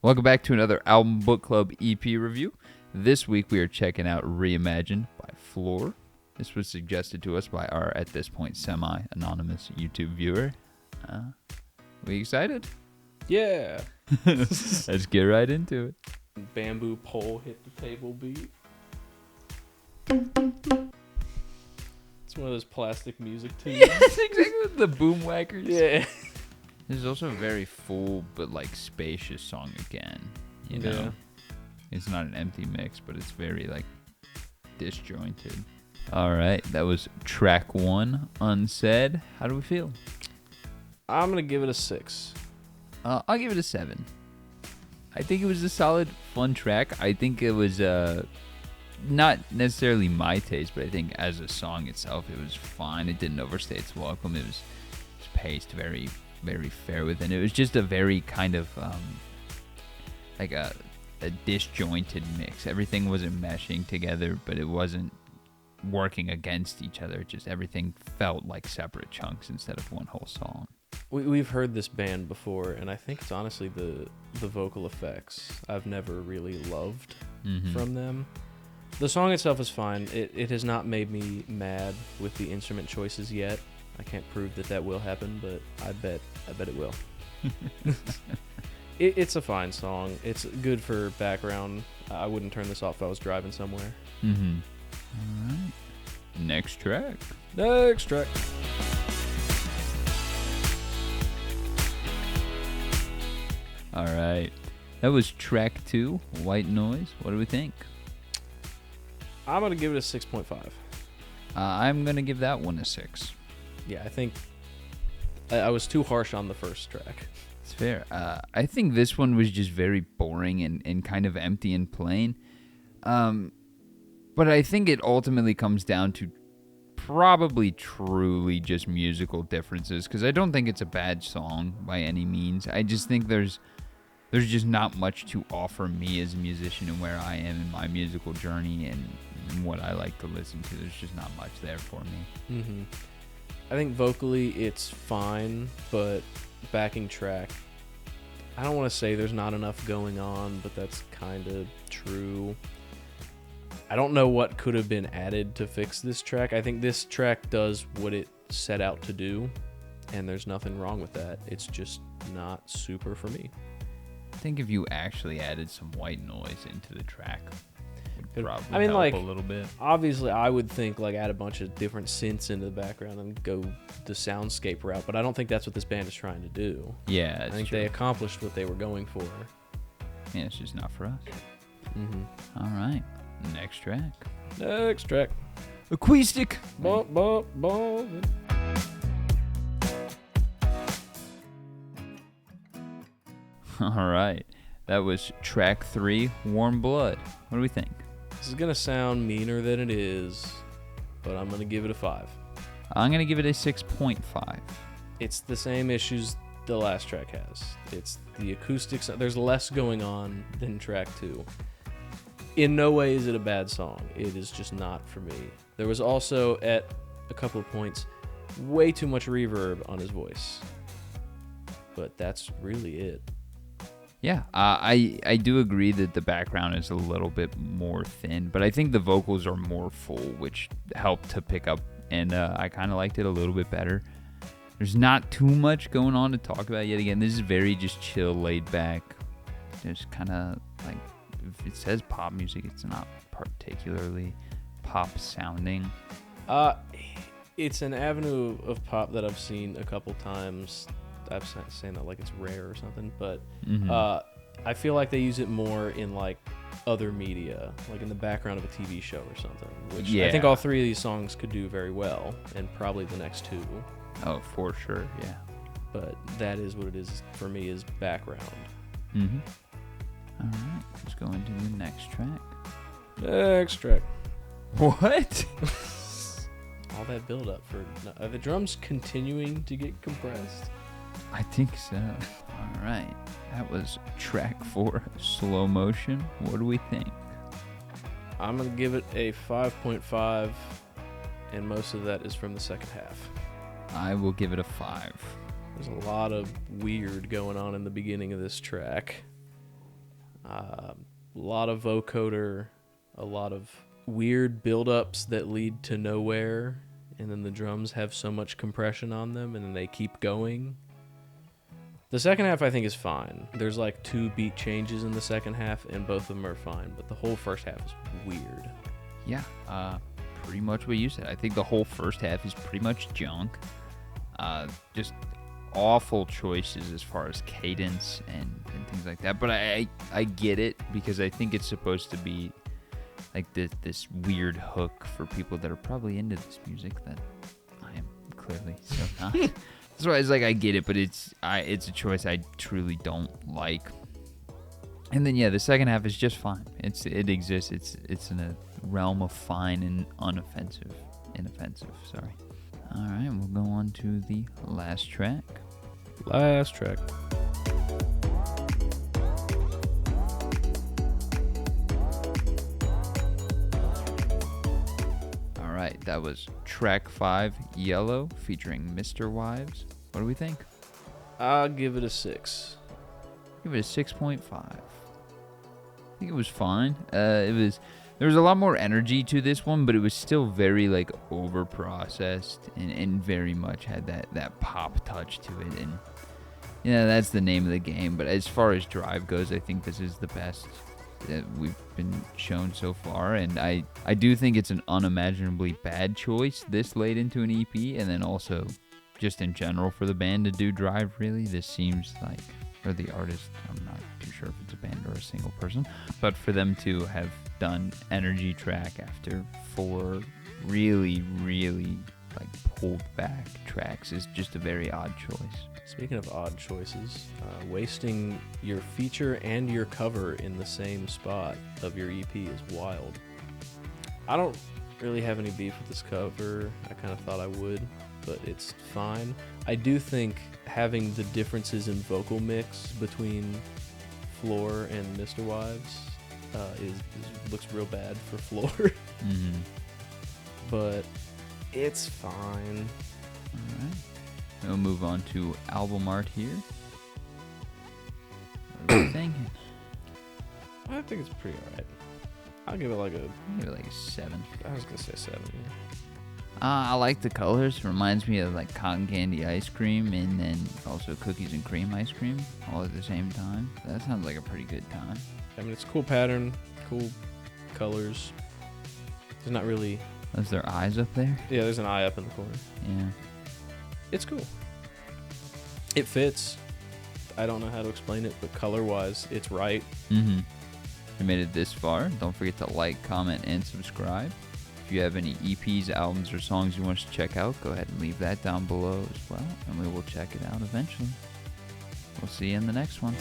Welcome back to another Album Book Club EP review. This week we are checking out Reimagined by Flor. This was suggested to us by our, at this point, semi-anonymous YouTube viewer. We excited? Yeah. Let's get right into it. Bamboo pole hit the table beat. It's one of those plastic music tunes. Yes, exactly. The boom whackers. Yeah. This is also a very full but like spacious song again. You know, Yeah. It's not an empty mix, but it's very like disjointed. All right, that was track 1, Unsaid. How do we feel? I'm going to give it a 6. I'll give it a 7. I think it was a solid, fun track. I think it was not necessarily my taste, but I think as a song itself, it was fine. It didn't overstay its welcome. It was paced very, very fair within it. It was just a very kind of like a disjointed mix. Everything wasn't meshing together, but it wasn't working against each other. Just everything felt like separate chunks instead of one whole song. We've heard this band before, and I think it's honestly the vocal effects I've never really loved from them. The song itself is fine. It has not made me mad with the instrument choices yet. I can't prove that will happen, but I bet it will. It's a fine song. It's good for background. I wouldn't turn this off if I was driving somewhere. All right. Next track. Next track. All right. That was track 2, White Noise. What do we think? I'm going to give it a 6.5. I'm going to give that one a 6. Yeah, I think I was too harsh on the first track. It's fair. I think this one was just very boring and kind of empty and plain. But I think it ultimately comes down to probably truly just musical differences, because I don't think it's a bad song by any means. I just think there's just not much to offer me as a musician and where I am in my musical journey and what I like to listen to. There's just not much there for me. Mm-hmm. I think vocally it's fine, but backing track, I don't want to say there's not enough going on, but that's kind of true. I don't know what could have been added to fix this track. I think this track does what it set out to do, and there's nothing wrong with that. It's just not super for me. I think if you actually added some white noise into the track, would probably I mean, help like, a little bit. Obviously, I would think like add a bunch of different synths into the background and go the soundscape route, but I don't think that's what this band is trying to do. Yeah, I think they accomplished what they were going for. Yeah, it's just not for us. Mm-hmm. All right, next track. Next track. Acoustic. Bump, bump, bump. All right, that was track 3, Warm Blood. What do we think? This is going to sound meaner than it is, but I'm going to give it a 5. I'm going to give it a 6.5. It's the same issues the last track has. It's the acoustics. There's less going on than track 2. In no way is it a bad song. It is just not for me. There was also, at a couple of points, way too much reverb on his voice. But that's really it. Yeah, I do agree that the background is a little bit more thin, but I think the vocals are more full, which helped to pick up, and I kind of liked it a little bit better. There's not too much going on to talk about yet again. This is very just chill, laid back. Just kind of like, if it says pop music, it's not particularly pop sounding. It's an avenue of pop that I've seen a couple times. I'm saying that like it's rare or something, but I feel like they use it more in like other media, like in the background of a TV show or something, which I think all 3 of these songs could do very well, and probably the next 2. Oh, for sure, yeah. But that is what it is for me, is background. All right, let's go into the next track. Next track. What? All that build up for... Are the drums continuing to get compressed? I think so. All right. That was track 4, Slow Motion. What do we think? I'm going to give it a 5.5, and most of that is from the second half. I will give it a 5. There's a lot of weird going on in the beginning of this track. A lot of vocoder, a lot of weird build-ups that lead to nowhere, and then the drums have so much compression on them, and then they keep going. The second half, I think, is fine. There's like 2 beat changes in the second half, and both of them are fine, but the whole first half is weird. Yeah, pretty much what you said. I think the whole first half is pretty much junk. Just awful choices as far as cadence and things like that. But I get it, because I think it's supposed to be like this weird hook for people that are probably into this music that I am clearly so not. That's why it's like I get it, but it's a choice I truly don't like. And then yeah, the second half is just fine. It exists. It's in a realm of fine and inoffensive. Sorry. All right, we'll go on to the last track. Last track. All right, that was track 5, Yellow, featuring Mr. Wives. What do we think? I'll give it a 6. Give it a 6.5. I think it was fine. There was a lot more energy to this one, but it was still very like over processed and very much had that pop touch to it. And that's the name of the game. But as far as drive goes, I think this is the best that we've been shown so far. And I do think it's an unimaginably bad choice this late into an EP, and then also just in general for the band to do drive. Really, this seems like, or the artist, I'm not too sure if it's a band or a single person, but for them to have done energy track after 4 really like pulled back tracks is just a very odd choice. Speaking of odd choices, wasting your feature and your cover in the same spot of your EP is wild. I don't really have any beef with this cover. I kind of thought I would, but it's fine. I do think having the differences in vocal mix between Flor and Mr. Wives looks real bad for Flor. Mm-hmm. But it's fine. All right. We'll move on to album art here. What are you thinking? I think it's pretty alright. I'll give it like a 7. I was gonna say 7. Yeah. I like the colors. Reminds me of like cotton candy ice cream, and then also cookies and cream ice cream all at the same time. That sounds like a pretty good time. I mean, it's a cool pattern, cool colors. There's not really... Is there eyes up there? Yeah, there's an eye up in the corner. Yeah. It's cool. It fits. I don't know how to explain it, but color-wise, it's right. Mm-hmm. If you made it this far, don't forget to like, comment, and subscribe. If you have any EPs, albums, or songs you want us to check out, go ahead and leave that down below as well, and we will check it out eventually. We'll see you in the next one.